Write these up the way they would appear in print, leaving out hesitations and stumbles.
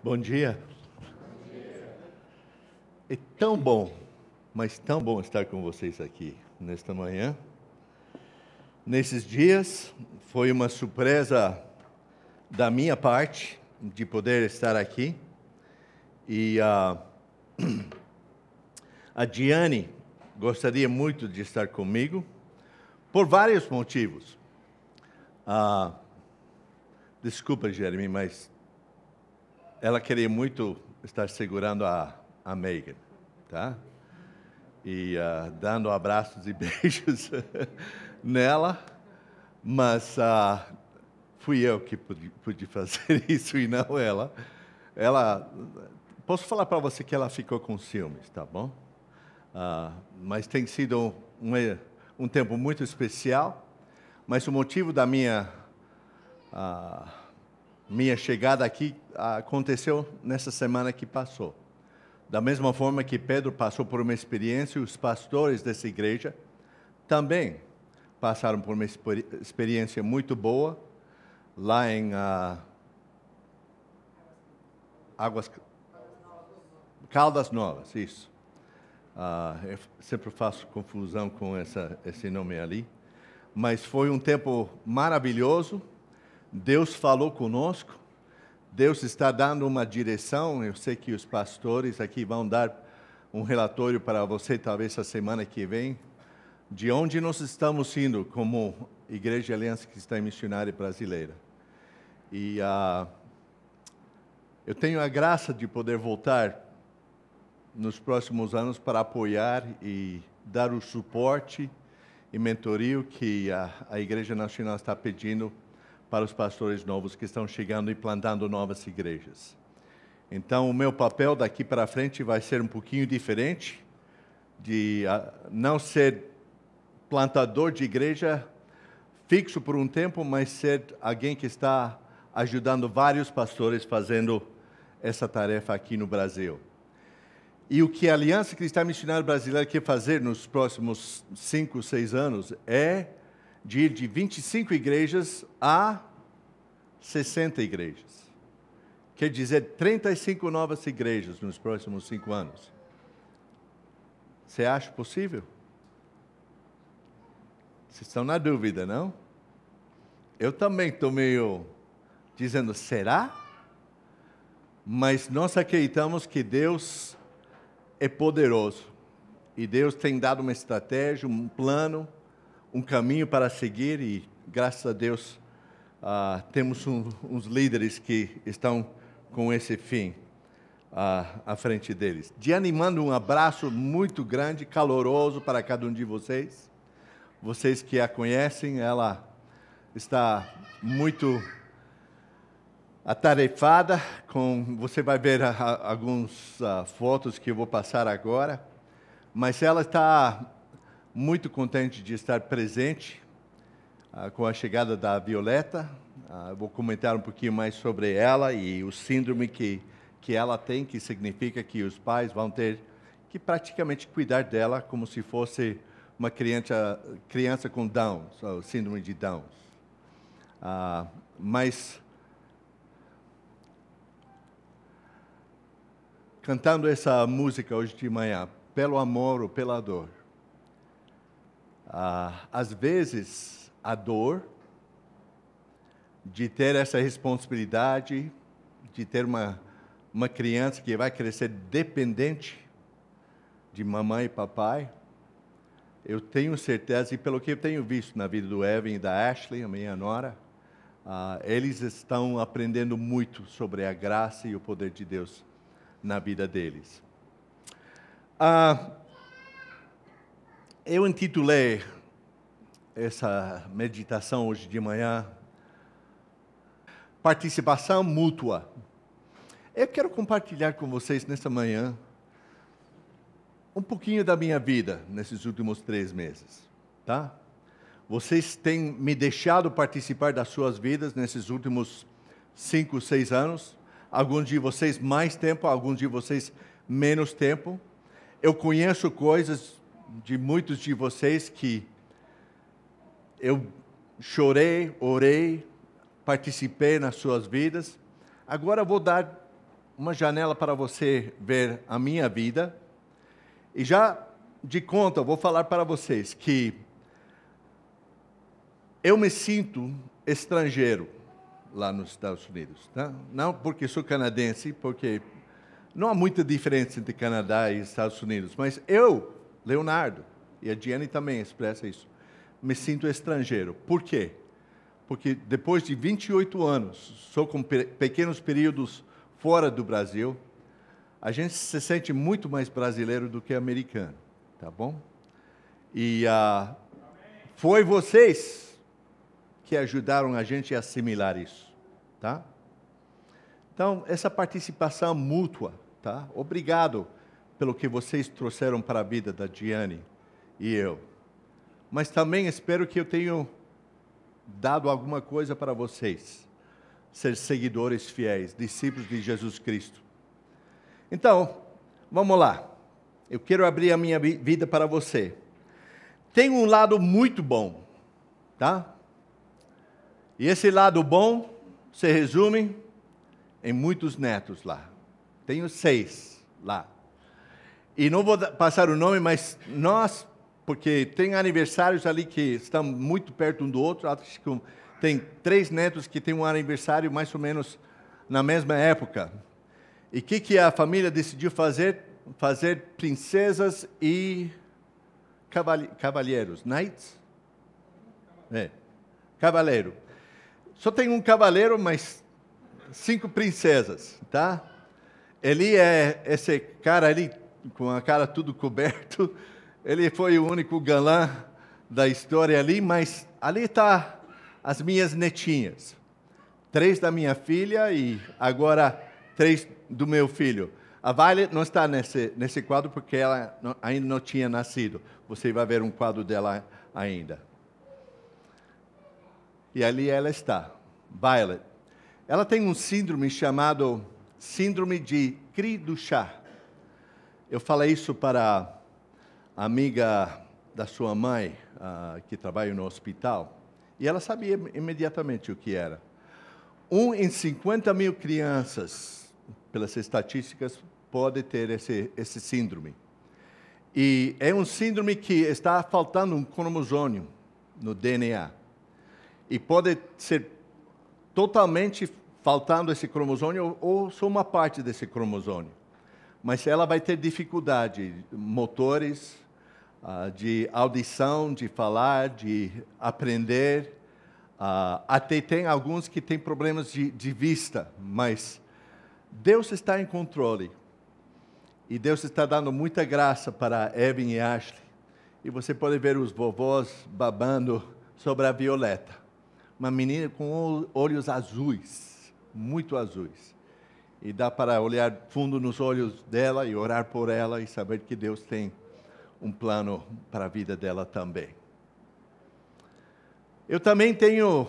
Bom dia. É tão bom, mas tão bom estar com vocês aqui nesta manhã. Nesses dias, foi uma surpresa da minha parte de poder estar aqui. E a Diane gostaria muito de estar comigo, por vários motivos. Desculpa, Jeremy, mas ela queria muito estar segurando a Megan, tá? E dando abraços e beijos nela, mas fui eu que pude fazer isso e não ela. Posso falar para você que ela ficou com ciúmes, tá bom? Mas tem sido um tempo muito especial, mas o motivo da minha chegada aqui aconteceu nessa semana que passou. Da mesma forma que Pedro passou por uma experiência, os pastores dessa igreja também passaram por uma experiência muito boa lá em Caldas Novas, isso. Eu sempre faço confusão com esse nome ali. Mas foi um tempo maravilhoso. Deus falou conosco. Deus está dando uma direção. Eu sei que os pastores aqui vão dar um relatório para você, talvez essa semana que vem, de onde nós estamos indo como Igreja Aliança Cristã Missionária Brasileira. E eu tenho a graça de poder voltar nos próximos anos para apoiar e dar o suporte e mentorio que a Igreja Nacional está pedindo para os pastores novos que estão chegando e plantando novas igrejas. Então, o meu papel daqui para frente vai ser um pouquinho diferente, de não ser plantador de igreja fixo por um tempo, mas ser alguém que está ajudando vários pastores fazendo essa tarefa aqui no Brasil. E o que a Aliança Cristã Missionária Brasileira quer fazer nos próximos 5, 6 anos é de ir de 25 igrejas a 60 igrejas. Quer dizer, 35 novas igrejas nos próximos 5 anos. Você acha possível? Vocês estão na dúvida, não? Eu também estou meio dizendo, será? Mas nós acreditamos que Deus é poderoso. E Deus tem dado uma estratégia, um plano, um caminho para seguir. E, graças a Deus, temos uns líderes que estão com esse fim à frente deles. Diane manda um abraço muito grande, caloroso para cada um de vocês. Vocês que a conhecem, ela está muito atarefada. Você vai ver algumas fotos que eu vou passar agora. Mas ela está muito contente de estar presente com a chegada da Violeta. Vou comentar um pouquinho mais sobre ela e o síndrome que ela tem, que significa que os pais vão ter que praticamente cuidar dela como se fosse uma criança com Down, o síndrome de Down. Mas cantando essa música hoje de manhã, pelo amor ou pela dor. Às vezes, a dor de ter essa responsabilidade, de ter uma criança que vai crescer dependente de mamãe e papai, eu tenho certeza, e pelo que eu tenho visto na vida do Evan e da Ashley, a minha nora, eles estão aprendendo muito sobre a graça e o poder de Deus na vida deles. Eu intitulei essa meditação hoje de manhã, Participação Mútua. Eu quero compartilhar com vocês nesta manhã um pouquinho da minha vida nesses últimos 3 meses, tá? Vocês têm me deixado participar das suas vidas nesses últimos 5, 6 anos. Alguns de vocês mais tempo, alguns de vocês menos tempo. Eu conheço coisas de muitos de vocês que eu chorei, orei, participei nas suas vidas. Agora vou dar uma janela para você ver a minha vida. E já de conta, eu vou falar para vocês que eu me sinto estrangeiro lá nos Estados Unidos. Tá? Não porque sou canadense, porque não há muita diferença entre Canadá e Estados Unidos, mas eu, Leonardo, e a Diane também expressa isso, me sinto estrangeiro. Por quê? Porque depois de 28 anos, sou com pequenos períodos fora do Brasil, a gente se sente muito mais brasileiro do que americano, tá bom? E foi vocês que ajudaram a gente a assimilar isso, tá? Então, essa participação mútua, tá? Obrigado pelo que vocês trouxeram para a vida da Diane e eu. Mas também espero que eu tenha dado alguma coisa para vocês, ser seguidores fiéis, discípulos de Jesus Cristo. Então, vamos lá. Eu quero abrir a minha vida para você. Tem um lado muito bom, tá? E esse lado bom se resume em muitos netos lá. Tenho 6 lá. E não vou passar o nome, mas nós, porque tem aniversários ali que estão muito perto um do outro, acho que tem 3 netos que têm um aniversário mais ou menos na mesma época. E o que a família decidiu fazer? Fazer princesas e cavalheiros. Knights? Cavaleiro. Só tem um cavaleiro, mas 5 princesas, tá? Ele é esse cara ali, com a cara tudo coberto. Ele foi o único galã da história ali, mas ali está as minhas netinhas. 3 da minha filha e agora 3 do meu filho. A Violet não está nesse quadro porque ela ainda não tinha nascido. Você vai ver um quadro dela ainda. E ali ela está, Violet. Ela tem um síndrome chamado síndrome de cri do chá. Eu falei isso para a amiga da sua mãe, que trabalha no hospital, e ela sabia imediatamente o que era. 1 em 50 mil crianças, pelas estatísticas, pode ter esse síndrome. E é um síndrome que está faltando um cromosômio no DNA. E pode ser totalmente faltando esse cromosômio ou só uma parte desse cromosômio. Mas ela vai ter dificuldade motores, de audição, de falar, de aprender. Até tem alguns que têm problemas de vista, mas Deus está em controle. E Deus está dando muita graça para Evan e Ashley. E você pode ver os vovós babando sobre a Violeta. Uma menina com olhos azuis, muito azuis. E dá para olhar fundo nos olhos dela e orar por ela e saber que Deus tem um plano para a vida dela também. Eu também tenho,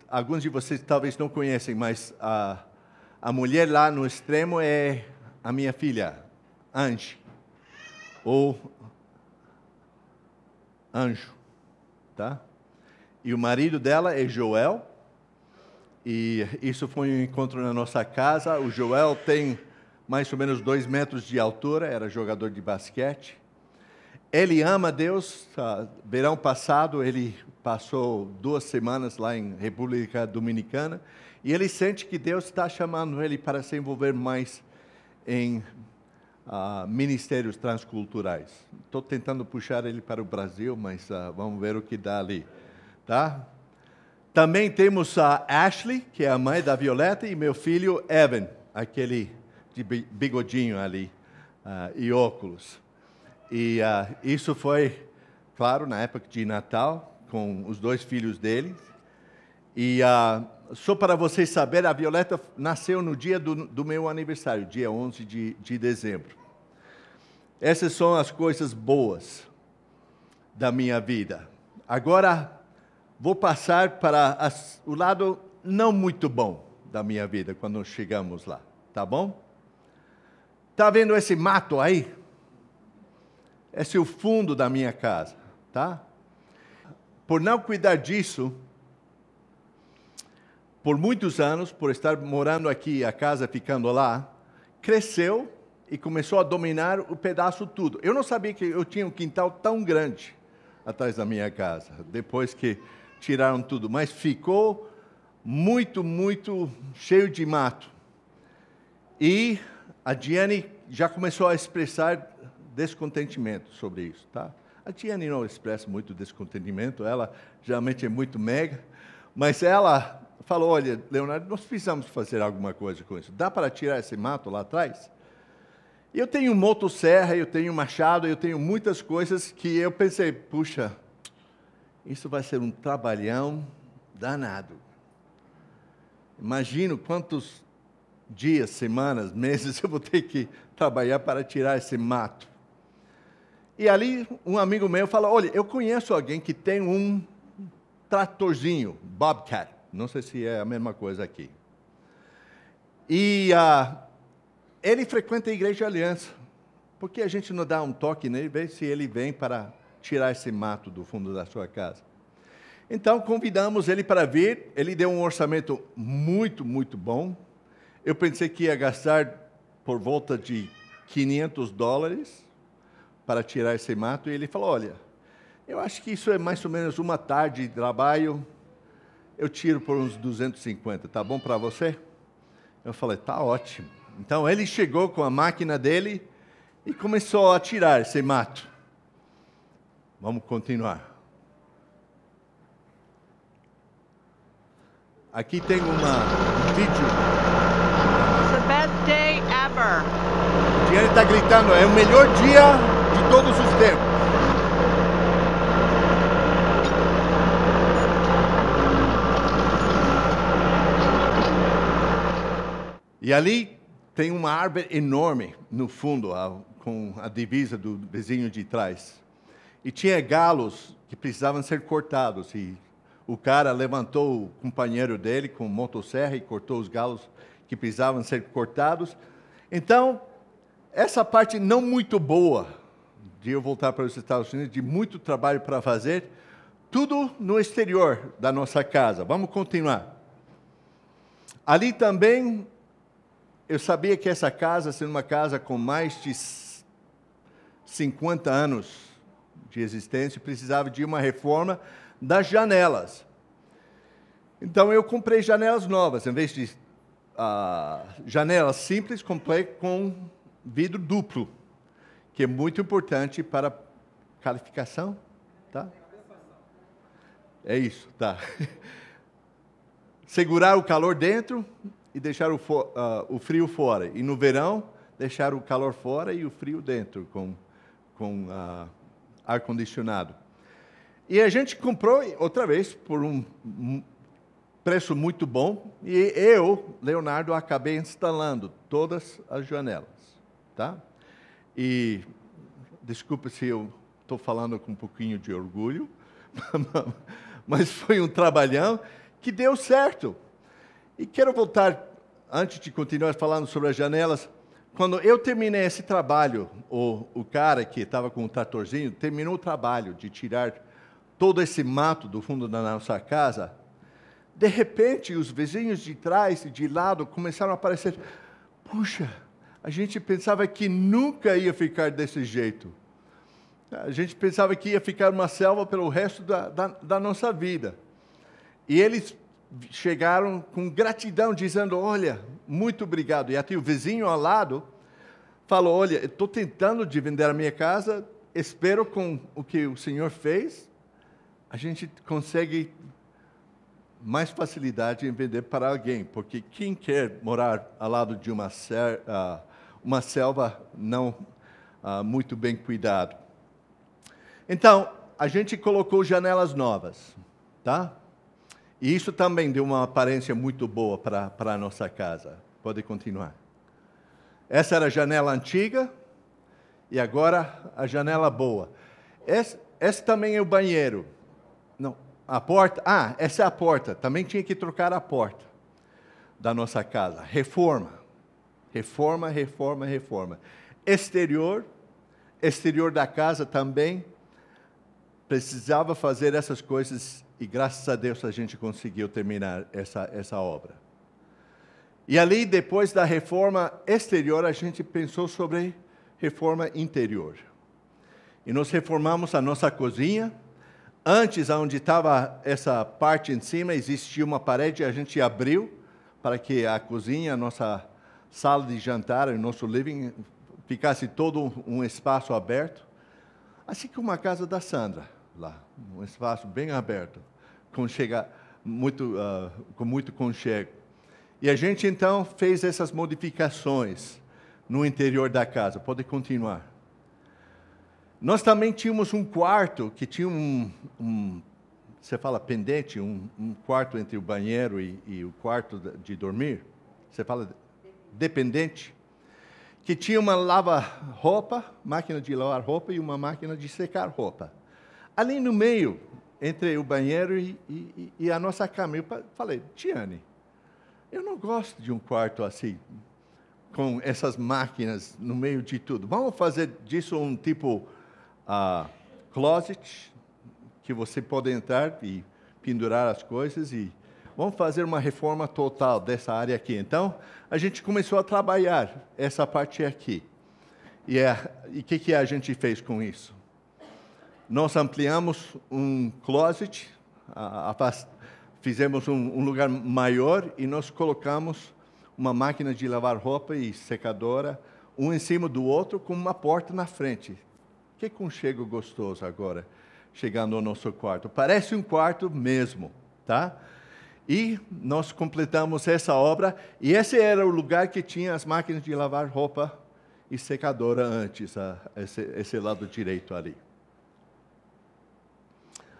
alguns de vocês talvez não conhecem, mas a mulher lá no extremo é a minha filha, Ange, ou Anjo, tá? E o marido dela é Joel, e isso foi um encontro na nossa casa. O Joel tem mais ou menos 2 metros de altura, era jogador de basquete. Ele ama Deus. Verão passado, ele passou 2 semanas lá em República Dominicana, e ele sente que Deus está chamando ele para se envolver mais em ministérios transculturais. Estou tentando puxar ele para o Brasil, mas vamos ver o que dá ali. Tá? Também temos a Ashley, que é a mãe da Violeta, e meu filho Evan, aquele de bigodinho ali, e óculos. E isso foi, claro, na época de Natal, com os 2 filhos dele. E só para vocês saberem, a Violeta nasceu no dia do meu aniversário, dia 11 de dezembro. Essas são as coisas boas da minha vida. Agora, vou passar para o lado não muito bom da minha vida, quando chegamos lá, tá bom? Está vendo esse mato aí? Esse é o fundo da minha casa, tá? Por não cuidar disso, por muitos anos, por estar morando aqui, a casa ficando lá, cresceu e começou a dominar o pedaço tudo. Eu não sabia que eu tinha um quintal tão grande atrás da minha casa, depois que tiraram tudo, mas ficou muito, muito cheio de mato. E a Diane já começou a expressar descontentamento sobre isso, tá? A Diane não expressa muito descontentamento, ela geralmente é muito mega, mas ela falou, olha, Leonardo, nós precisamos fazer alguma coisa com isso. Dá para tirar esse mato lá atrás? Eu tenho motosserra, eu tenho machado, eu tenho muitas coisas que eu pensei, puxa, isso vai ser um trabalhão danado. Imagino quantos dias, semanas, meses eu vou ter que trabalhar para tirar esse mato. E ali um amigo meu falou, olha, eu conheço alguém que tem um tratorzinho, Bobcat, não sei se é a mesma coisa aqui. E ele frequenta a Igreja Aliança. Por que a gente não dá um toque nele, ver se ele vem para tirar esse mato do fundo da sua casa? Então, convidamos ele para vir. Ele deu um orçamento muito, muito bom. Eu pensei que ia gastar por volta de $500 para tirar esse mato. E ele falou, olha, eu acho que isso é mais ou menos uma tarde de trabalho. Eu tiro por uns 250, tá bom para você? Eu falei, tá ótimo. Então, ele chegou com a máquina dele e começou a tirar esse mato. Vamos continuar. Aqui tem um vídeo. It's the best day ever. O Diane está gritando, é o melhor dia de todos os tempos. E ali tem uma árvore enorme no fundo, com a divisa do vizinho de trás. E tinha galos que precisavam ser cortados. E o cara levantou o companheiro dele com motosserra e cortou os galos que precisavam ser cortados. Então, essa parte não muito boa de eu voltar para os Estados Unidos, de muito trabalho para fazer, tudo no exterior da nossa casa. Vamos continuar. Ali também, eu sabia que essa casa, sendo uma casa com mais de 50 anos de existência, precisava de uma reforma das janelas. Então, eu comprei janelas novas, em vez de janelas simples, comprei com vidro duplo, que é muito importante para calificação, tá? É isso, tá. Segurar o calor dentro e deixar o frio fora. E no verão, deixar o calor fora e o frio dentro, com ar-condicionado. E a gente comprou outra vez por um preço muito bom. E eu, Leonardo, acabei instalando todas as janelas. Tá? E desculpa se eu estou falando com um pouquinho de orgulho, mas foi um trabalhão que deu certo. E quero voltar, antes de continuar falando sobre as janelas, quando eu terminei esse trabalho, o cara que estava com o tratorzinho terminou o trabalho de tirar todo esse mato do fundo da nossa casa. De repente, os vizinhos de trás e de lado começaram a aparecer. Puxa, a gente pensava que nunca ia ficar desse jeito. A gente pensava que ia ficar uma selva pelo resto da nossa vida. E eles chegaram com gratidão, dizendo, olha, muito obrigado. E até o vizinho ao lado falou, olha, estou tentando de vender a minha casa, espero com o que o senhor fez, a gente consegue mais facilidade em vender para alguém, porque quem quer morar ao lado de uma selva não muito bem cuidado. Então, a gente colocou janelas novas, tá? E isso também deu uma aparência muito boa para a nossa casa. Pode continuar. Essa era a janela antiga e agora a janela boa. Esse também é o banheiro. Não, a porta. Essa é a porta. Também tinha que trocar a porta da nossa casa. Reforma. Reforma, reforma, reforma. Exterior da casa também precisava fazer essas coisas e graças a Deus a gente conseguiu terminar essa obra. E ali, depois da reforma exterior, a gente pensou sobre reforma interior. E nós reformamos a nossa cozinha. Antes, onde estava essa parte em cima, existia uma parede, a gente abriu para que a cozinha, a nossa sala de jantar, o nosso living, ficasse todo um espaço aberto. Assim como a casa da Sandra, lá, um espaço bem aberto, com muito conchego. E a gente, então, fez essas modificações no interior da casa. Pode continuar. Nós também tínhamos um quarto que tinha você fala pendente, um quarto entre o banheiro e o quarto de dormir. Você fala dependente. Que tinha uma lava-roupa, máquina de lavar roupa e uma máquina de secar roupa. Ali no meio, entre o banheiro e a nossa cama, eu falei, Tiane, eu não gosto de um quarto assim, com essas máquinas no meio de tudo. Vamos fazer disso um tipo closet, que você pode entrar e pendurar as coisas, e vamos fazer uma reforma total dessa área aqui. Então, a gente começou a trabalhar essa parte aqui. E o que a gente fez com isso? Nós ampliamos um closet, fizemos um lugar maior e nós colocamos uma máquina de lavar roupa e secadora, um em cima do outro, com uma porta na frente. Que conchego gostoso agora, chegando ao nosso quarto. Parece um quarto mesmo, tá? E nós completamos essa obra, e esse era o lugar que tinha as máquinas de lavar roupa e secadora antes, esse lado direito ali.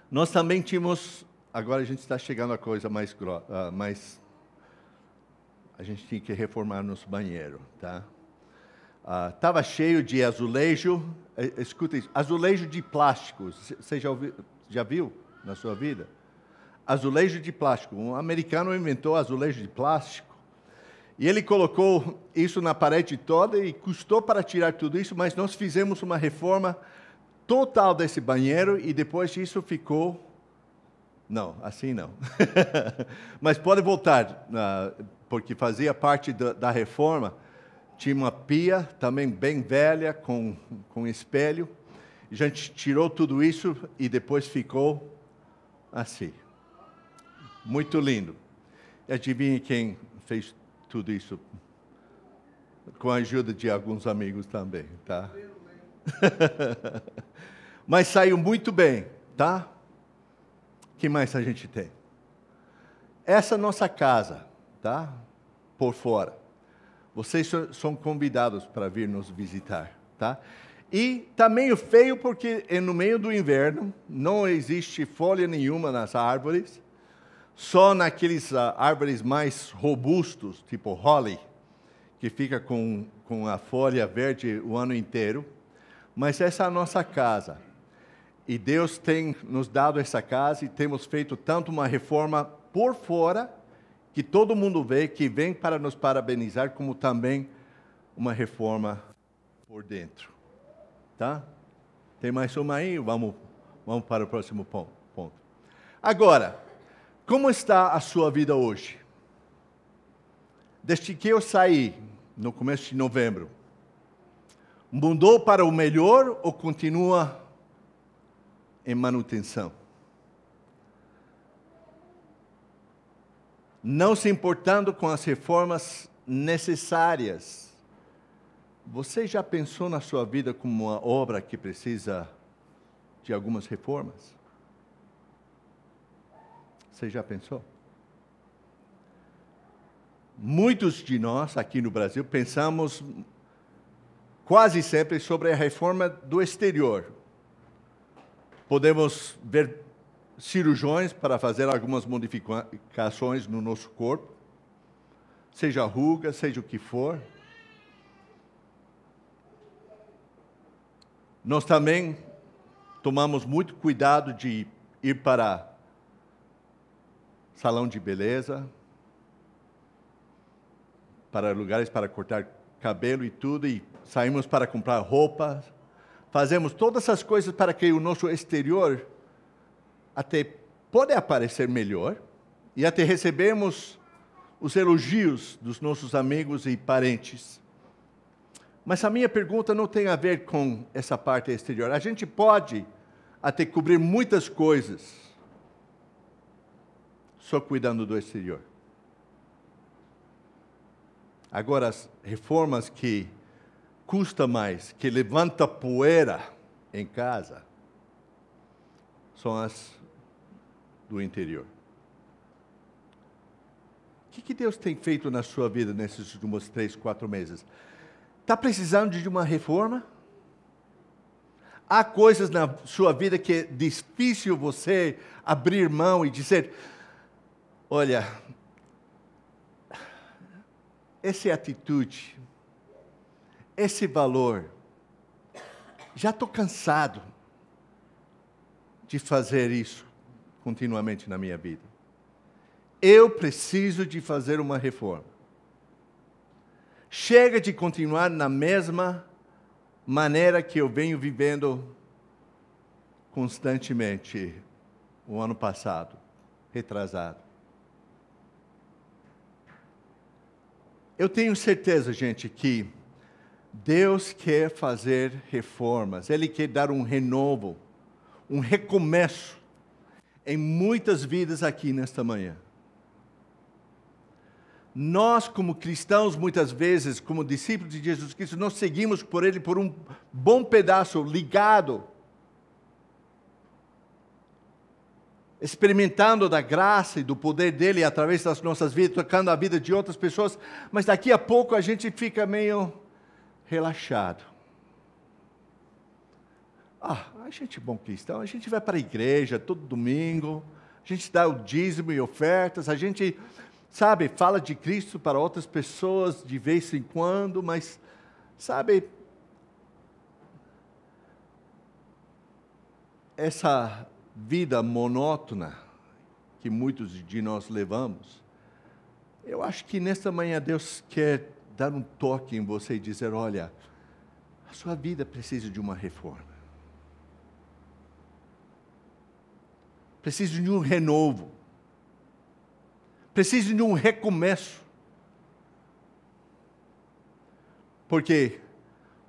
Nós também tínhamos, agora a gente está chegando a coisa mais a gente tinha que reformar nosso banheiro, tá? Estava cheio de azulejo, escuta isso, azulejo de plástico, você já viu na sua vida? Azulejo de plástico. Um americano inventou azulejo de plástico e ele colocou isso na parede toda e custou para tirar tudo isso, mas nós fizemos uma reforma total desse banheiro e depois disso ficou... Não, assim não. Mas pode voltar, porque fazia parte da reforma. Tinha uma pia também bem velha, com espelho. A gente tirou tudo isso e depois ficou assim. Muito lindo. E adivinhe quem fez tudo isso? Com a ajuda de alguns amigos também, tá? Mas saiu muito bem, tá? O que mais a gente tem? Essa é a nossa casa, tá? Por fora. Vocês são convidados para vir nos visitar, tá? E está meio feio porque no meio do inverno não existe folha nenhuma nas árvores, só naqueles árvores mais robustos, tipo holly, que fica com a folha verde o ano inteiro. Mas essa é a nossa casa. E Deus tem nos dado essa casa e temos feito tanto uma reforma por fora, que todo mundo vê, que vem para nos parabenizar, como também uma reforma por dentro. Tá? Tem mais uma aí? Vamos para o próximo ponto. Agora, como está a sua vida hoje? Desde que eu saí, no começo de novembro, mudou para o melhor ou continua em manutenção? Não se importando com as reformas necessárias. Você já pensou na sua vida como uma obra que precisa de algumas reformas? Você já pensou? Muitos de nós aqui no Brasil pensamos quase sempre sobre a reforma do exterior. Podemos ver cirurgiões para fazer algumas modificações no nosso corpo, seja ruga, seja o que for. Nós também tomamos muito cuidado de ir para salão de beleza, para lugares para cortar cabelo e tudo, e saímos para comprar roupa. Fazemos todas essas coisas para que o nosso exterior até pode aparecer melhor, e até recebemos os elogios dos nossos amigos e parentes. Mas a minha pergunta não tem a ver com essa parte exterior. A gente pode até cobrir muitas coisas só cuidando do exterior. Agora, as reformas que custam mais, que levanta poeira em casa, são as do interior. O que Deus tem feito na sua vida nesses últimos 3, 4 meses? Está precisando de uma reforma? Há coisas na sua vida que é difícil você abrir mão e dizer, olha, essa atitude, esse valor, já estou cansado de fazer isso continuamente na minha vida. Eu preciso de fazer uma reforma. Chega de continuar na mesma maneira que eu venho vivendo constantemente o ano passado, retrasado. Eu tenho certeza, gente, que Deus quer fazer reformas. Ele quer dar um renovo, um recomeço em muitas vidas aqui nesta manhã. Nós, como cristãos, muitas vezes, como discípulos de Jesus Cristo, nós seguimos por Ele por um bom pedaço, ligado, experimentando da graça e do poder dEle através das nossas vidas, tocando a vida de outras pessoas, mas daqui a pouco a gente fica meio relaxado. A gente é bom cristão, a gente vai para a igreja todo domingo, a gente dá o dízimo e ofertas, a gente... sabe, fala de Cristo para outras pessoas de vez em quando, mas, sabe, essa vida monótona que muitos de nós levamos, eu acho que nesta manhã Deus quer dar um toque em você e dizer, olha, a sua vida precisa de uma reforma. Precisa de um renovo. Precisa de um recomeço. Porque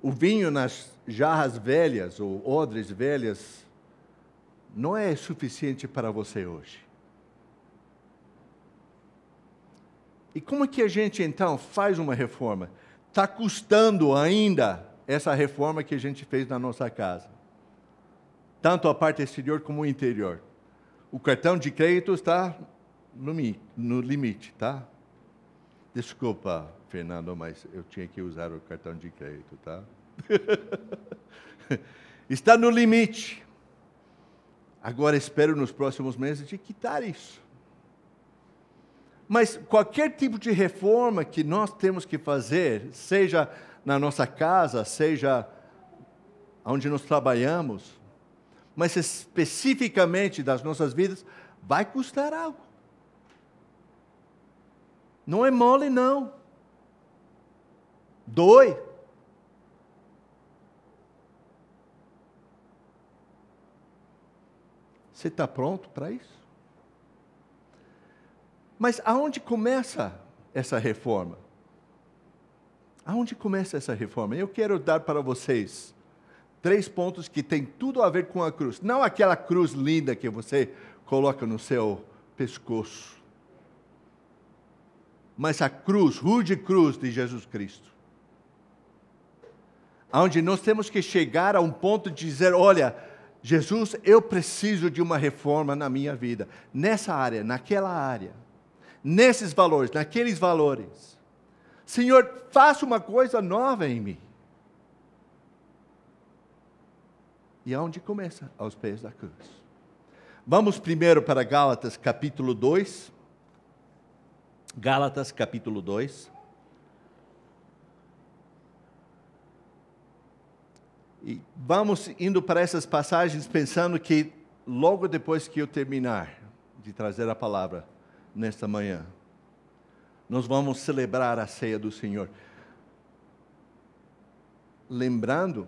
o vinho nas jarras velhas, ou odres velhas, não é suficiente para você hoje. E como é que a gente, então, faz uma reforma? Está custando ainda essa reforma que a gente fez na nossa casa. Tanto a parte exterior como o interior. O cartão de crédito está... no limite, tá? Desculpa, Fernando, mas eu tinha que usar o cartão de crédito, tá? Está no limite. Agora espero nos próximos meses de quitar isso. Mas qualquer tipo de reforma que nós temos que fazer, seja na nossa casa, seja onde nós trabalhamos, mas especificamente das nossas vidas, vai custar algo. Não é mole, não. Dói. Você está pronto para isso? Mas aonde começa essa reforma? Aonde começa essa reforma? Eu quero dar para vocês 3 pontos que têm tudo a ver com a cruz. Não aquela cruz linda que você coloca no seu pescoço, mas a cruz, rude cruz de Jesus Cristo. Onde nós temos que chegar a um ponto de dizer, olha, Jesus, eu preciso de uma reforma na minha vida. Nessa área, naquela área. Nesses valores, naqueles valores. Senhor, faça uma coisa nova em mim. E aonde começa? Aos pés da cruz. Vamos primeiro para Gálatas capítulo 2. Gálatas capítulo 2. E vamos indo para essas passagens pensando que logo depois que eu terminar de trazer a palavra nesta manhã, nós vamos celebrar a ceia do Senhor. Lembrando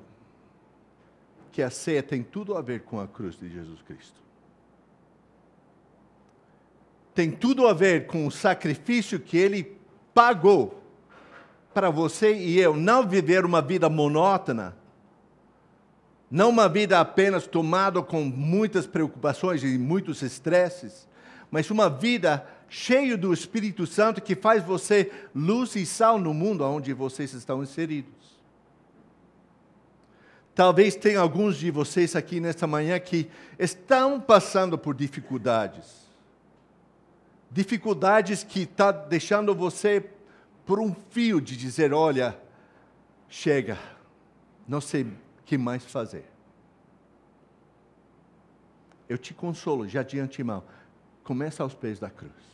que a ceia tem tudo a ver com a cruz de Jesus Cristo. tem tudo a ver com o sacrifício que Ele pagou para você e eu não viver uma vida monótona, não uma vida apenas tomada com muitas preocupações e muitos estresses, mas uma vida cheia do Espírito Santo que faz você luz e sal no mundo onde vocês estão inseridos. Talvez tenha alguns de vocês aqui nesta manhã que estão passando por dificuldades. Dificuldades que estão deixando você por um fio de dizer, olha, chega, não sei o que mais fazer. Eu te consolo já de antemão. Começa aos pés da cruz.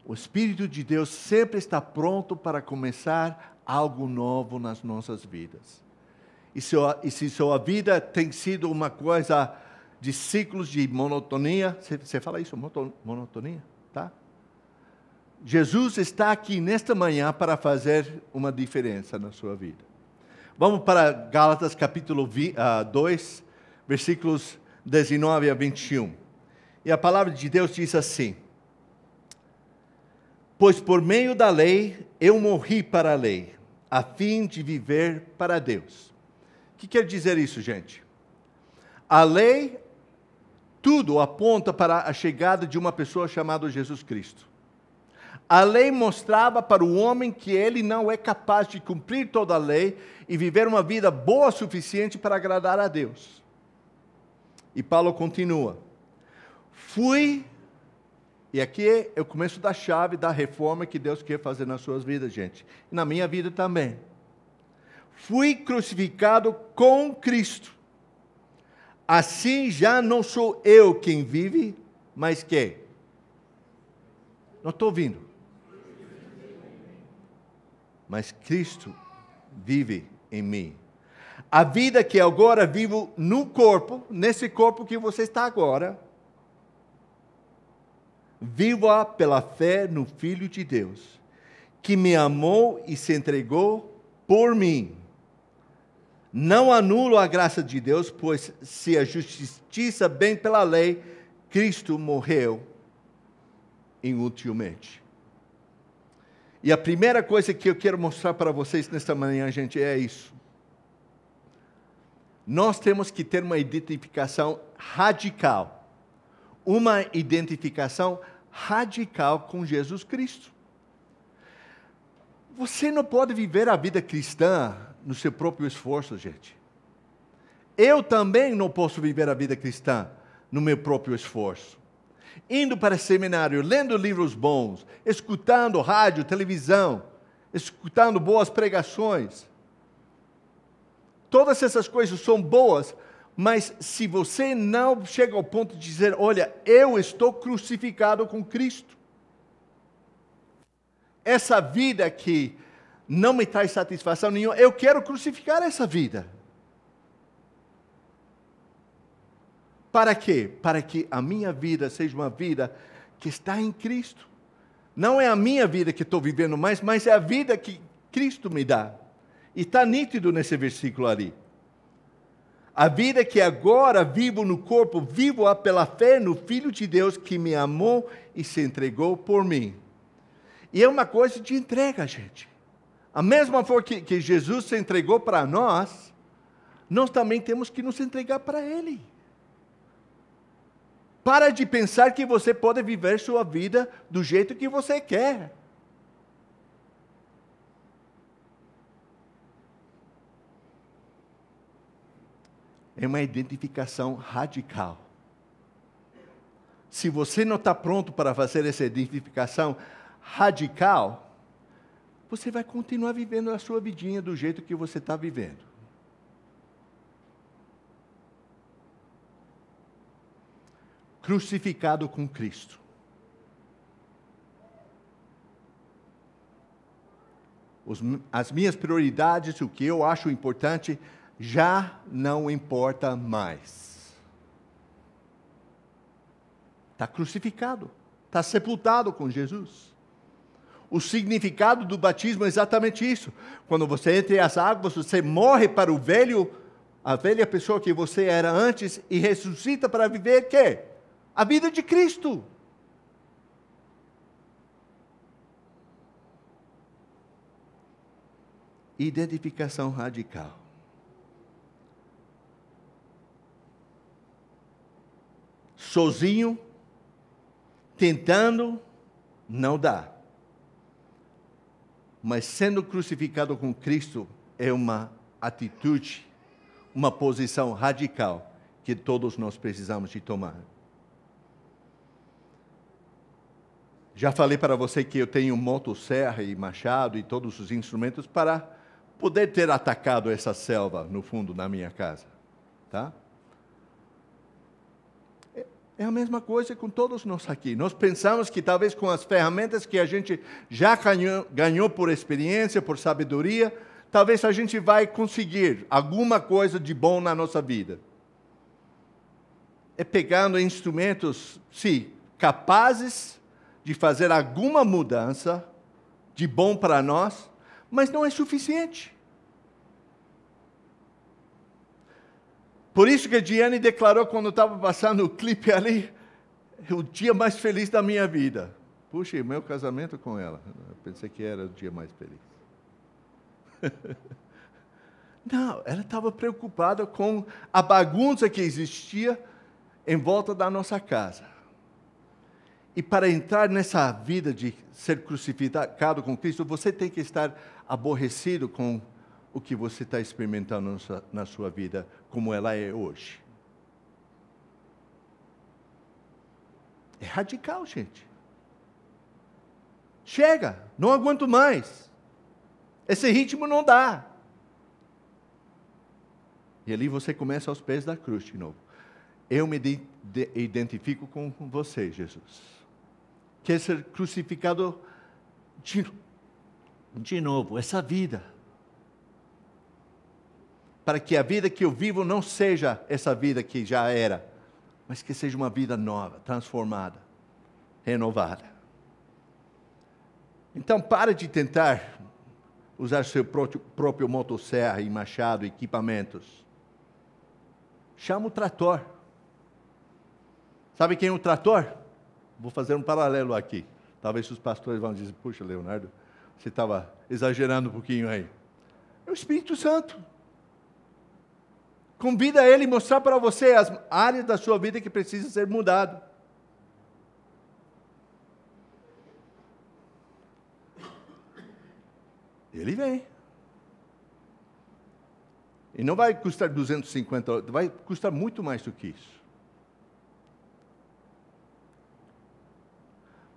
O Espírito de Deus sempre está pronto para começar algo novo nas nossas vidas. E se sua vida tem sido uma coisa de ciclos de monotonia, você fala isso, monotonia, tá? Jesus está aqui nesta manhã para fazer uma diferença na sua vida. Vamos para Gálatas capítulo 2, versículos 19 a 21. E a palavra de Deus diz assim: pois por meio da lei eu morri para a lei, a fim de viver para Deus. O que quer dizer isso, gente? A lei, tudo aponta para a chegada de uma pessoa chamada Jesus Cristo. A lei mostrava para o homem que ele não é capaz de cumprir toda a lei e viver uma vida boa o suficiente para agradar a Deus. E Paulo continua: e aqui é o começo da chave da reforma que Deus quer fazer nas suas vidas, gente. E na minha vida também. Fui crucificado com Cristo. Assim já não sou eu quem vive, mas quem? Não estou ouvindo. Mas Cristo vive em mim. A vida que agora vivo no corpo, nesse corpo que você está agora, vivo-a pela fé no Filho de Deus, que me amou e se entregou por mim. Não anulo a graça de Deus, pois se a justiça vem pela lei, Cristo morreu inutilmente. E a primeira coisa que eu quero mostrar para vocês nesta manhã, gente, é isso. Nós temos que ter uma identificação radical. Uma identificação radical com Jesus Cristo. Você não pode viver a vida cristã no seu próprio esforço, gente. Eu também não posso viver a vida cristã no meu próprio esforço. Indo para seminário, lendo livros bons, escutando rádio, televisão, escutando boas pregações. Todas essas coisas são boas, mas se você não chega ao ponto de dizer, olha, eu estou crucificado com Cristo. Essa vida que não me traz satisfação nenhuma, eu quero crucificar essa vida. Para quê? Para que a minha vida seja uma vida que está em Cristo. Não é a minha vida que estou vivendo mais, mas é a vida que Cristo me dá. E está nítido nesse versículo ali. A vida que agora vivo no corpo, vivo-a pela fé no Filho de Deus que me amou e se entregou por mim. E é uma coisa de entrega, gente. A mesma forma que Jesus se entregou para nós, nós também temos que nos entregar para Ele. Para de pensar que você pode viver sua vida do jeito que você quer. É uma identificação radical. Se você não está pronto para fazer essa identificação radical, você vai continuar vivendo a sua vidinha do jeito que você está vivendo. Crucificado com Cristo. As minhas prioridades, o que eu acho importante, já não importa mais. Está crucificado, está sepultado com Jesus. O significado do batismo é exatamente isso. Quando você entra as águas, você morre para o velho a velha pessoa que você era antes e ressuscita para viver o quê? A vida de Cristo. Identificação radical. Sozinho, tentando, não dá. Mas sendo crucificado com Cristo é uma atitude, uma posição radical que todos nós precisamos de tomar. Já falei para você que eu tenho motosserra e machado e todos os instrumentos para poder ter atacado essa selva no fundo da minha casa, tá? É a mesma coisa com todos nós aqui. Nós pensamos que talvez com as ferramentas que a gente já ganhou por experiência, por sabedoria, talvez a gente vai conseguir alguma coisa de bom na nossa vida. É pegando instrumentos, sim, capazes de fazer alguma mudança de bom para nós, mas não é suficiente. Por isso que a Diane declarou quando estava passando o clipe ali, é o dia mais feliz da minha vida. Puxa, meu casamento com ela. Eu pensei que era o dia mais feliz. Não, ela estava preocupada com a bagunça que existia em volta da nossa casa. E para entrar nessa vida de ser crucificado com Cristo, você tem que estar aborrecido com o que você está experimentando na sua vida, como ela é hoje. É radical, gente. Chega, não aguento mais. Esse ritmo não dá. E ali você começa aos pés da cruz de novo. Eu me identifico com você, Jesus. Quer ser crucificado de novo, essa vida. Para que a vida que eu vivo não seja essa vida que já era, mas que seja uma vida nova, transformada, renovada. Então, para de tentar usar seu próprio motosserra e machado, equipamentos. Chama o trator. Sabe quem é o trator? Vou fazer um paralelo aqui. Talvez os pastores vão dizer, puxa, Leonardo, você estava exagerando um pouquinho aí. É o Espírito Santo. Convida ele a mostrar para você as áreas da sua vida que precisam ser mudadas. Ele vem. E não vai custar 250, vai custar muito mais do que isso.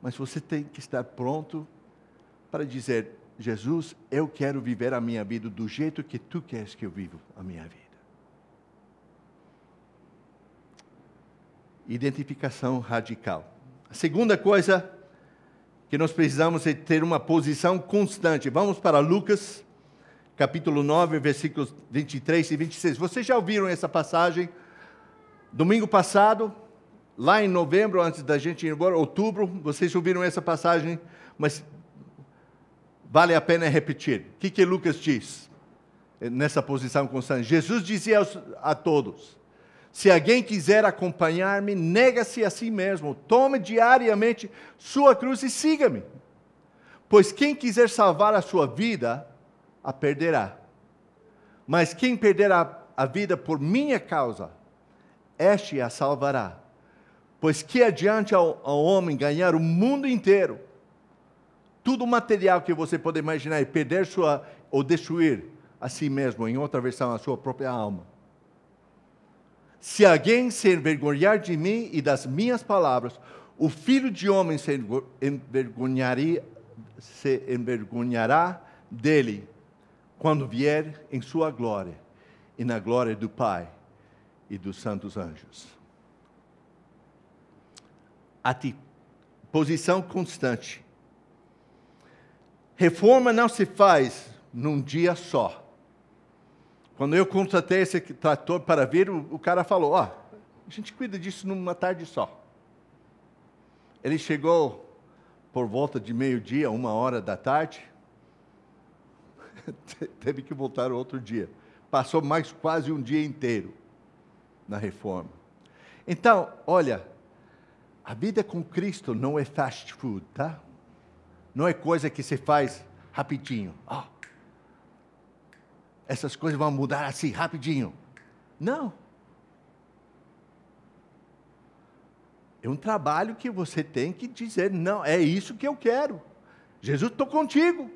Mas você tem que estar pronto para dizer, Jesus, eu quero viver a minha vida do jeito que tu queres que eu viva a minha vida. Identificação radical. A segunda coisa que nós precisamos é ter uma posição constante. Vamos para Lucas, capítulo 9, versículos 23 e 26. Vocês já ouviram essa passagem? Domingo passado, lá em novembro, antes da gente ir embora, outubro, vocês ouviram essa passagem, mas vale a pena repetir. O que Lucas diz nessa posição constante? Jesus dizia a todos, se alguém quiser acompanhar-me, nega-se a si mesmo, tome diariamente sua cruz e siga-me. Pois quem quiser salvar a sua vida, a perderá. Mas quem perder a vida por minha causa, este a salvará. Pois que adianta ao homem ganhar o mundo inteiro, tudo o material que você pode imaginar, e perder ou destruir a si mesmo, em outra versão, a sua própria alma. Se alguém se envergonhar de mim e das minhas palavras, o Filho de Homem se envergonhará dele, quando vier em sua glória, e na glória do Pai e dos santos anjos. Posição constante. Reforma não se faz num dia só. Quando eu contratei esse trator para vir, o cara falou, a gente cuida disso numa tarde só. Ele chegou por volta de meio-dia, 1h da tarde, teve que voltar outro dia passou mais quase um dia inteiro na reforma. Então, olha, a vida com Cristo não é fast food, tá? Não é coisa que se faz rapidinho. Oh, essas coisas vão mudar assim, rapidinho. Não. É um trabalho que você tem que dizer, não, é isso que eu quero. Jesus, estou contigo.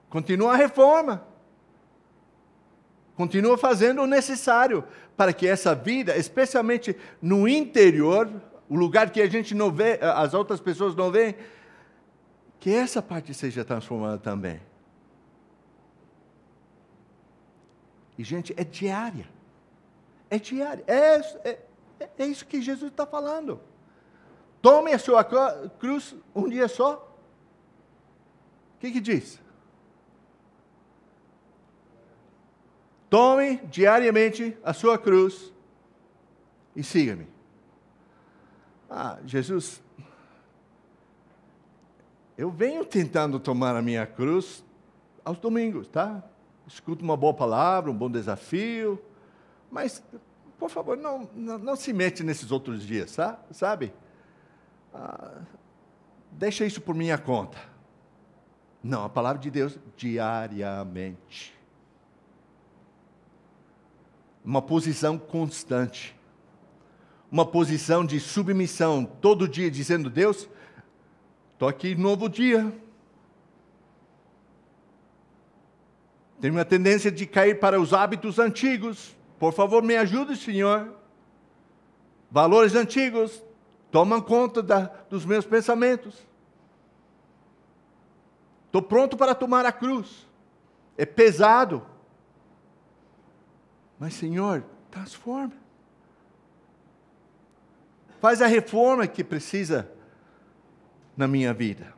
Continua a reforma. Continua fazendo o necessário para que essa vida, especialmente no interior, o lugar que a gente não vê, as outras pessoas não veem, que essa parte seja transformada também. E, gente, é diária. É diária. É isso que Jesus está falando. Tome a sua cruz um dia só. O que diz? Tome diariamente a sua cruz e siga-me. Ah, Jesus, eu venho tentando tomar a minha cruz aos domingos, tá? Escuto uma boa palavra, um bom desafio, mas, por favor, não se mete nesses outros dias, tá? Sabe? Deixa isso por minha conta. Não, a palavra de Deus, diariamente. Uma posição constante. Uma posição de submissão, todo dia dizendo, Deus, estou aqui, novo dia. Tenho uma tendência de cair para os hábitos antigos. Por favor, me ajude, Senhor. Valores antigos tomam conta dos meus pensamentos. Estou pronto para tomar a cruz. É pesado. Mas, Senhor, transforma. Faz a reforma que precisa na minha vida.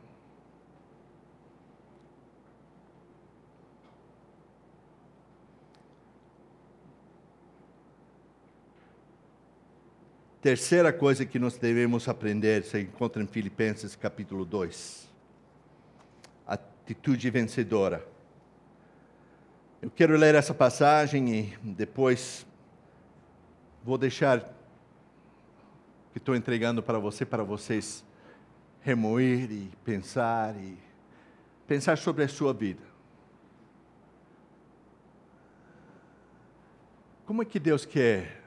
Terceira coisa que nós devemos aprender, se encontra em Filipenses capítulo 2. Atitude vencedora. Eu quero ler essa passagem e depois vou deixar que estou entregando para vocês remoer e pensar sobre a sua vida. Como é que Deus quer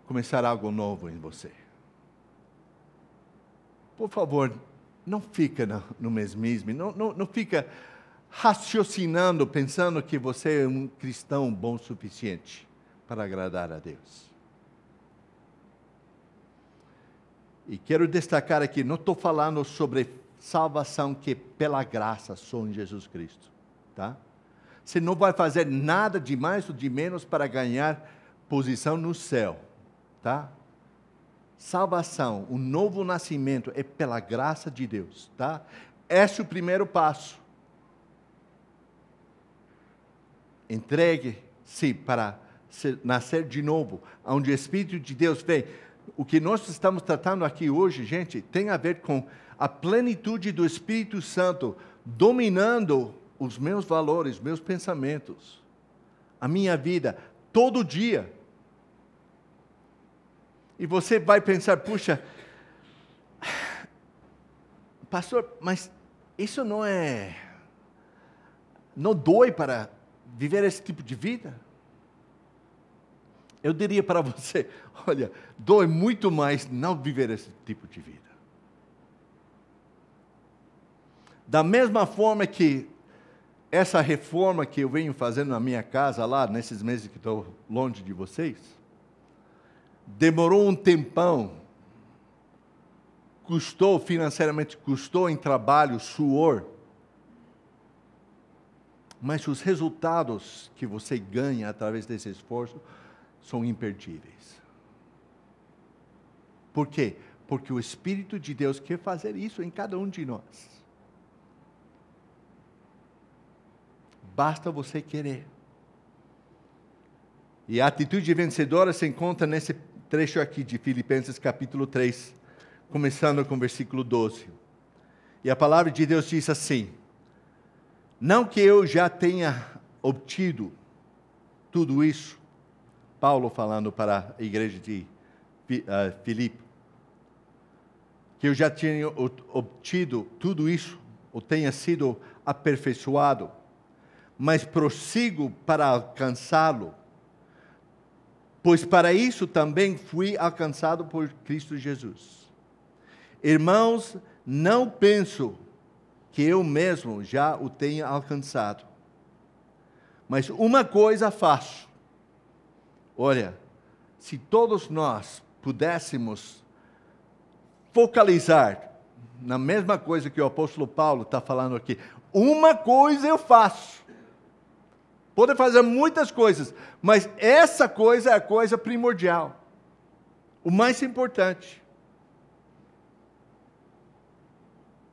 começar algo novo em você? Por favor, não fica no mesmismo, não fica raciocinando, pensando que você é um cristão bom o suficiente para agradar a Deus. E quero destacar aqui, não estou falando sobre salvação que é pela graça só em Jesus Cristo, tá? Você não vai fazer nada de mais ou de menos para ganhar posição no céu, tá? Salvação, o novo nascimento é pela graça de Deus, tá? Esse é o primeiro passo. Entregue-se para nascer de novo, onde o Espírito de Deus vem. O que nós estamos tratando aqui hoje, gente, tem a ver com a plenitude do Espírito Santo dominando os meus valores, meus pensamentos, a minha vida, todo dia. E você vai pensar, puxa, pastor, mas isso não dói para viver esse tipo de vida? Eu diria para você, olha, dói muito mais não viver esse tipo de vida. Da mesma forma que essa reforma que eu venho fazendo na minha casa lá, nesses meses que estou longe de vocês, demorou um tempão, custou financeiramente, custou em trabalho, suor, mas os resultados que você ganha através desse esforço são imperdíveis. Por quê? Porque o Espírito de Deus quer fazer isso em cada um de nós. Basta você querer. E a atitude vencedora se encontra nesse trecho aqui de Filipenses capítulo 3, começando com o versículo 12. E a palavra de Deus diz assim: Não que eu já tenha obtido tudo isso, Paulo falando para a igreja de Filipe, que eu já tenha obtido tudo isso, ou tenha sido aperfeiçoado, mas prossigo para alcançá-lo, pois para isso também fui alcançado por Cristo Jesus. Irmãos, não penso que eu mesmo já o tenha alcançado, mas uma coisa faço. Olha, se todos nós pudéssemos focalizar na mesma coisa que o apóstolo Paulo está falando aqui, uma coisa eu faço. Pode fazer muitas coisas, mas essa coisa é a coisa primordial, o mais importante.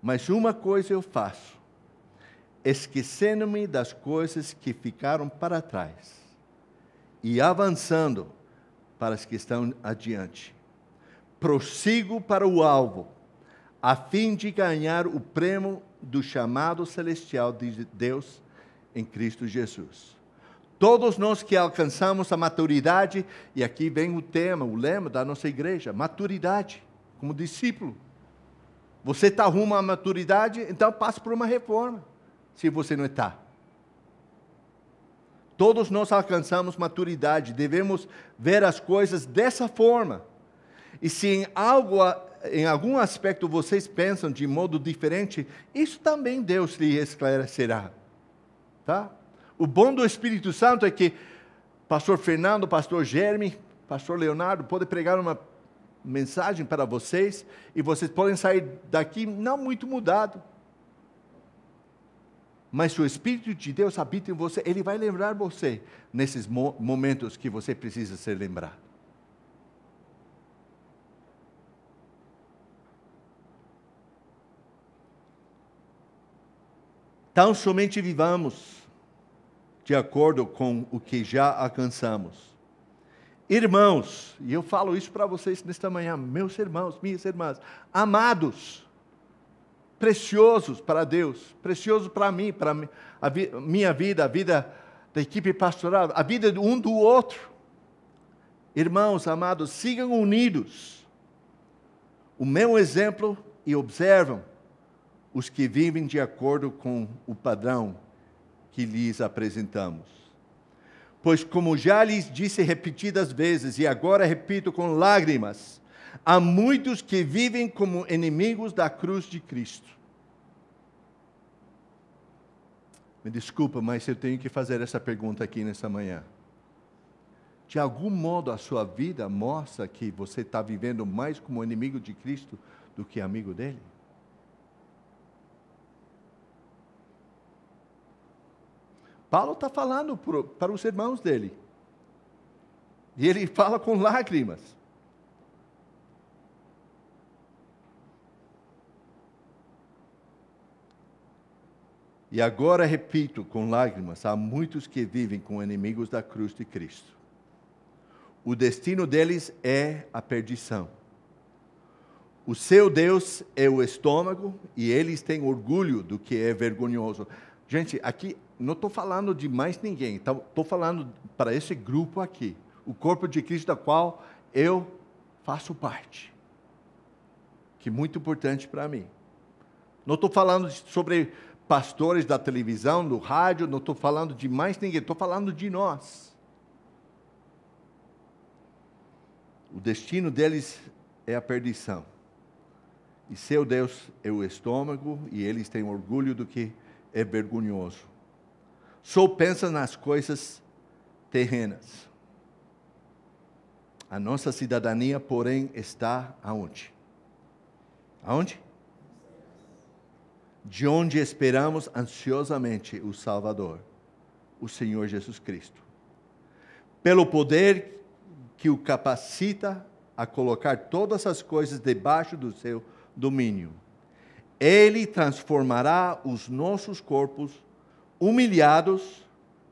Mas uma coisa eu faço, esquecendo-me das coisas que ficaram para trás e avançando para as que estão adiante. Prossigo para o alvo, a fim de ganhar o prêmio do chamado celestial de Deus em Cristo Jesus. Todos nós que alcançamos a maturidade, e aqui vem o tema, o lema da nossa igreja, maturidade, como discípulo. Você está rumo à maturidade, então passe por uma reforma, se você não está. Todos nós alcançamos maturidade, devemos ver as coisas dessa forma. E se em algum aspecto vocês pensam de modo diferente, isso também Deus lhe esclarecerá. Tá? O bom do Espírito Santo é que pastor Fernando, pastor Jeremy, pastor Leonardo pode pregar uma mensagem para vocês e vocês podem sair daqui não muito mudado. Mas se o Espírito de Deus habita em você, Ele vai lembrar você nesses momentos que você precisa ser lembrado. Tão somente vivamos de acordo com o que já alcançamos. Irmãos, e eu falo isso para vocês nesta manhã, meus irmãos, minhas irmãs, amados, preciosos para Deus, preciosos para mim, minha vida, a vida da equipe pastoral, a vida um do outro. Irmãos amados, sigam unidos o meu exemplo e observam os que vivem de acordo com o padrão que lhes apresentamos. Pois como já lhes disse repetidas vezes, e agora repito com lágrimas, há muitos que vivem como inimigos da cruz de Cristo. Me desculpa, mas eu tenho que fazer essa pergunta aqui nessa manhã. De algum modo a sua vida mostra que você está vivendo mais como inimigo de Cristo do que amigo dele? Paulo está falando para os irmãos dele. E ele fala com lágrimas. E agora repito com lágrimas, há muitos que vivem como inimigos da cruz de Cristo. O destino deles é a perdição. O seu Deus é o estômago e eles têm orgulho do que é vergonhoso. Gente, aqui não estou falando de mais ninguém, estou falando para esse grupo aqui, o corpo de Cristo da qual eu faço parte, que é muito importante para mim. Não estou falando sobre pastores da televisão, do rádio, não estou falando de mais ninguém, estou falando de nós. O destino deles é a perdição. E seu Deus é o estômago, e eles têm orgulho do que é vergonhoso. Só pensa nas coisas terrenas. A nossa cidadania, porém, está aonde? Aonde? De onde esperamos ansiosamente o Salvador, o Senhor Jesus Cristo. Pelo poder que o capacita a colocar todas as coisas debaixo do seu domínio. Ele transformará os nossos corpos humilhados,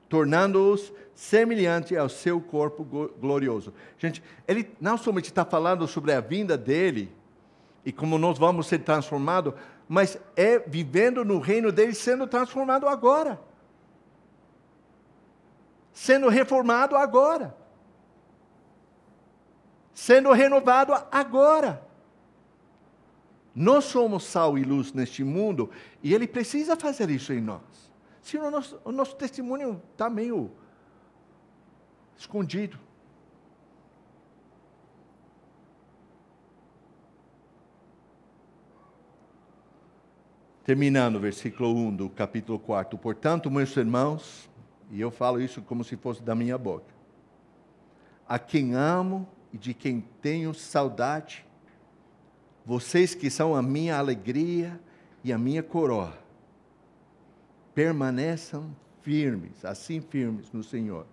tornando-os semelhantes ao seu corpo glorioso. Gente, ele não somente está falando sobre a vinda dele, e como nós vamos ser transformados, mas é vivendo no reino dele, sendo transformado agora. Sendo reformado agora. Sendo renovado agora. Nós somos sal e luz neste mundo, e ele precisa fazer isso em nós. Senão o nosso testemunho está meio escondido. Terminando o versículo 1 do capítulo 4. Portanto, meus irmãos, e eu falo isso como se fosse da minha boca, a quem amo e de quem tenho saudade, vocês que são a minha alegria e a minha coroa, permaneçam firmes, assim firmes no Senhor,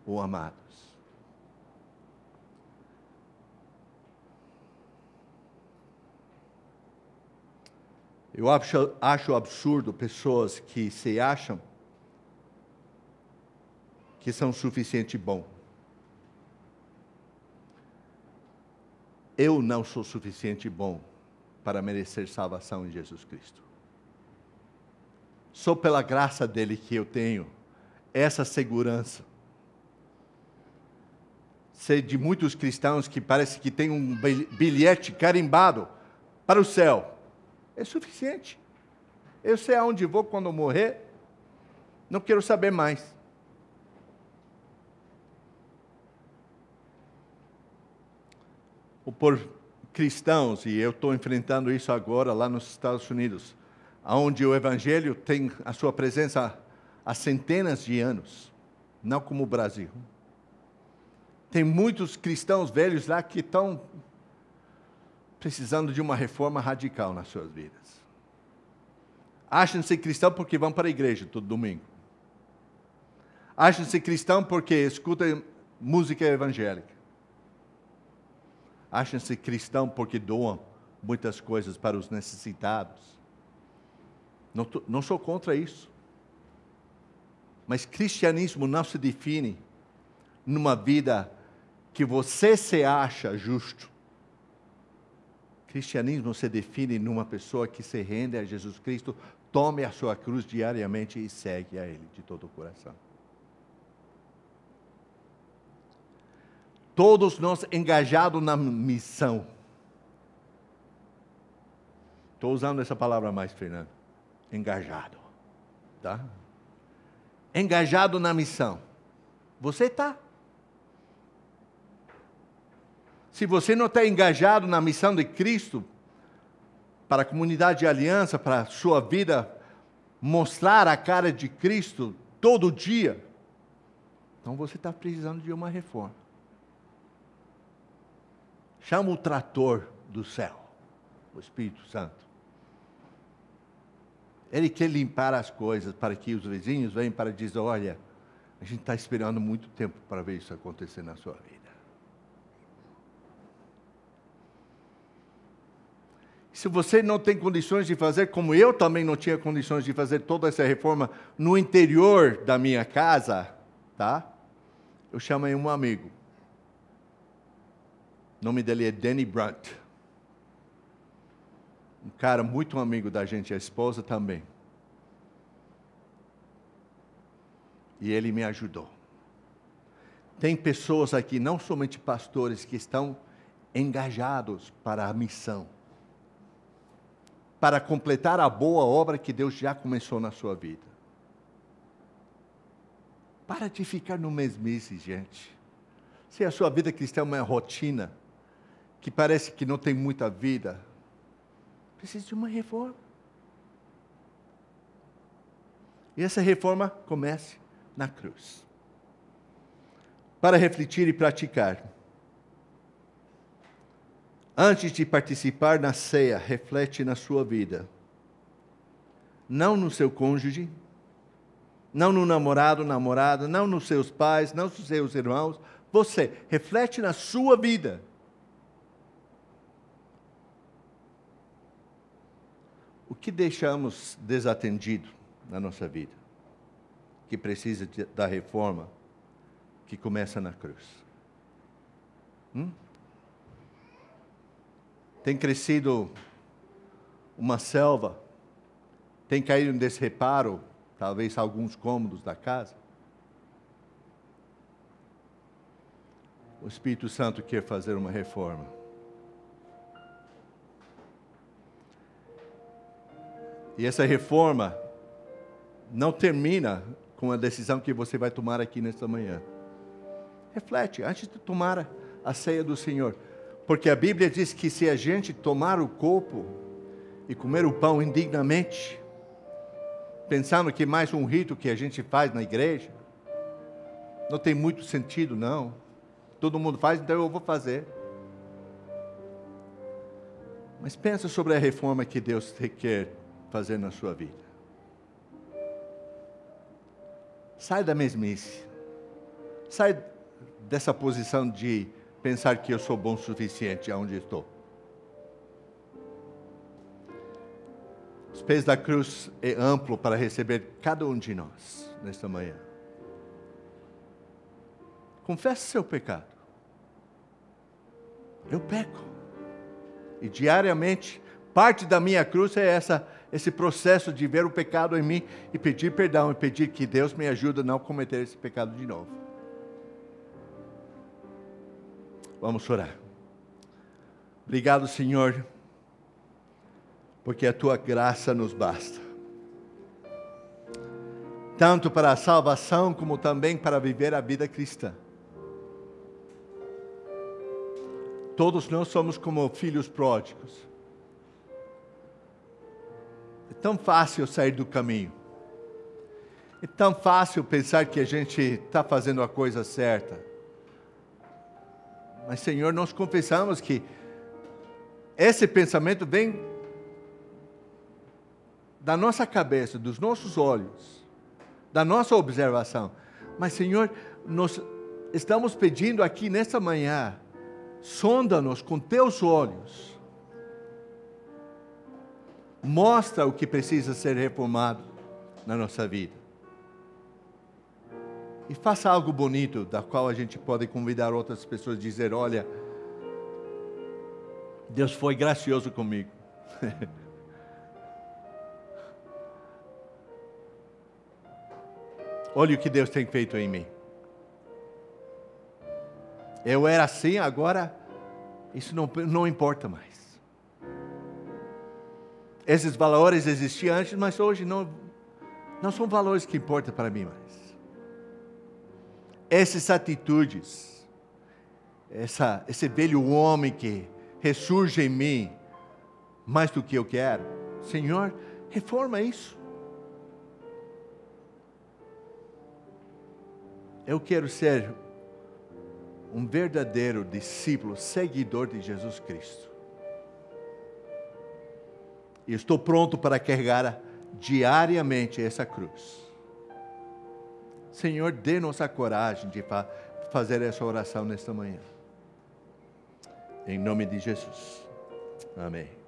ou amados. Eu acho absurdo pessoas que se acham que são suficiente bom. Eu não sou suficiente bom para merecer salvação em Jesus Cristo. Só pela graça dele que eu tenho essa segurança. Sei de muitos cristãos que parece que tem um bilhete carimbado para o céu. É suficiente. Eu sei aonde vou quando eu morrer. Não quero saber mais. Ou por cristãos, e eu estou enfrentando isso agora lá nos Estados Unidos, onde o Evangelho tem a sua presença há centenas de anos, não como o Brasil. Tem muitos cristãos velhos lá que estão precisando de uma reforma radical nas suas vidas. Acham-se cristãos porque vão para a igreja todo domingo. Acham-se cristãos porque escutam música evangélica. Acham-se cristãos porque doam muitas coisas para os necessitados. Não sou contra isso. Mas cristianismo não se define numa vida que você se acha justo. Cristianismo se define numa pessoa que se rende a Jesus Cristo, tome a sua cruz diariamente e segue a Ele de todo o coração. Todos nós engajados na missão. Estou usando essa palavra mais, Fernando. Engajado. Tá? Engajado na missão. Você está. Se você não está engajado na missão de Cristo, para a comunidade de aliança, para a sua vida mostrar a cara de Cristo todo dia, então você está precisando de uma reforma. Chama o trator do céu, o Espírito Santo. Ele quer limpar as coisas para que os vizinhos venham para dizer, olha, a gente está esperando muito tempo para ver isso acontecer na sua vida. Se você não tem condições de fazer, como eu também não tinha condições de fazer toda essa reforma no interior da minha casa, tá? Eu chamei um amigo. O nome dele é Danny Brunt. Um cara muito amigo da gente, a esposa também. E ele me ajudou. Tem pessoas aqui, não somente pastores, que estão engajados para a missão. Para completar a boa obra que Deus já começou na sua vida. Para de ficar no mesmice, gente. Se a sua vida cristã é uma rotina, que parece que não tem muita vida, precisa de uma reforma. E essa reforma comece na cruz. Para refletir e praticar. Antes de participar na ceia, reflete na sua vida. Não no seu cônjuge, não no namorado, namorada, não nos seus pais, não nos seus irmãos. Você, reflete na sua vida. O que deixamos desatendido na nossa vida? Que precisa da reforma que começa na cruz. Tem crescido uma selva, tem caído em desreparo, talvez alguns cômodos da casa. O Espírito Santo quer fazer uma reforma. E essa reforma não termina com a decisão que você vai tomar aqui nesta manhã. Reflete, antes de tomar a ceia do Senhor. Porque a Bíblia diz que se a gente tomar o copo e comer o pão indignamente, pensando que é mais um rito que a gente faz na igreja, não tem muito sentido, não. Todo mundo faz, então eu vou fazer. Mas pensa sobre a reforma que Deus quer fazer na sua vida. Sai da mesmice. Sai dessa posição de pensar que eu sou bom o suficiente aonde estou. Os pés da cruz é amplo para receber cada um de nós nesta manhã. Confesse seu pecado. Eu peco. E diariamente, parte da minha cruz é esse processo de ver o pecado em mim e pedir perdão, e pedir que Deus me ajude a não cometer esse pecado de novo. Vamos orar. Obrigado, Senhor, porque a Tua graça nos basta. Tanto para a salvação, como também para viver a vida cristã. Todos nós somos como filhos pródigos. É tão fácil sair do caminho. É tão fácil pensar que a gente está fazendo a coisa certa. Mas, Senhor, nós confessamos que esse pensamento vem da nossa cabeça, dos nossos olhos, da nossa observação. Mas, Senhor, nós estamos pedindo aqui nesta manhã, sonda-nos com teus olhos. Mostra o que precisa ser reformado na nossa vida. E faça algo bonito, da qual a gente pode convidar outras pessoas a dizer, olha, Deus foi gracioso comigo. Olha o que Deus tem feito em mim. Eu era assim, agora isso não importa mais. Esses valores existiam antes, mas hoje não são valores que importam para mim mais. Essas atitudes, esse velho homem que ressurge em mim, mais do que eu quero, Senhor, reforma isso. Eu quero ser um verdadeiro discípulo, seguidor de Jesus Cristo. E estou pronto para carregar diariamente essa cruz. Senhor, dê-nos a coragem de fazer essa oração nesta manhã. Em nome de Jesus. Amém.